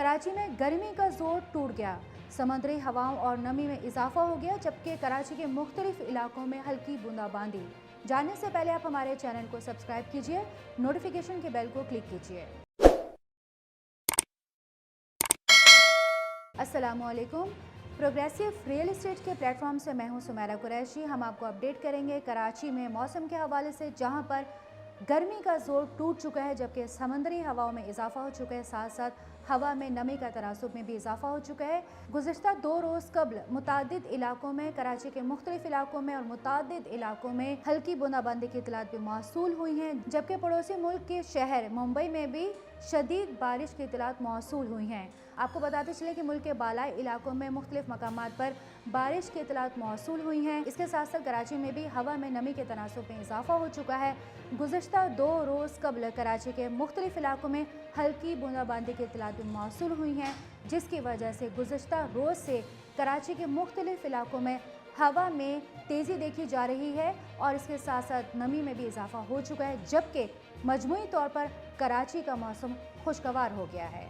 कराची में गर्मी का जोर टूट गया। समुद्री हवाओं और नमी में इजाफा हो गया, जबकि कराची के मुख्तलिफ इलाकों में हल्की बूंदाबांदी। जानने से पहले आप हमारे चैनल को सब्सक्राइब कीजिए, नोटिफिकेशन के बेल को क्लिक कीजिए। अस्सलामुअलैकुम। प्रोग्रेसिव रियल एस्टेट के प्लेटफॉर्म से मैं हूं सुमेरा कुरैशी। हम आपको अपडेट करेंगे कराची में मौसम के हवाले से, जहां पर गर्मी का जोर टूट चुका है, जबकि समंदरी हवाओं में इजाफा हो चुका है। साथ साथ हवा में नमी का तनासुब में भी इजाफा हो चुका है। गुज़िश्ता 2 रोज़ कबल मुतादिद इलाकों में, कराची के मुख्तलिफ इलाकों में और मुतादिद इलाकों में हल्की बूंदाबांदी की इतलात भी मौसूल हुई हैं, जबकि पड़ोसी मुल्क के शहर मुंबई में भी शदीद बारिश की इतलात मौसूल हुई हैं। आपको बताते चले कि मुल्क के बालाई इलाकों में मुख्तलिफ मकामात पर बारिश की इतलात मौसूल हुई हैं। इसके साथ साथ कराची में भी हवा में नमी के तनासुब में इजाफा हो चुका है। गुज़िश्ता 2 रोज़ कबल कराची के मुख्तलिफ इलाकों में हल्की बूंदाबांदी की इतलात भी मौसूल हुई हैं, जिसकी वजह से गुज़िश्ता रोज़ से कराची के मुख्तलिफ इलाकों में हवा में तेज़ी देखी जा रही है और इसके साथ साथ नमी में भी इजाफा हो चुका है, जबकि मजमूई तौर पर कराची का मौसम खुशगवार हो गया है।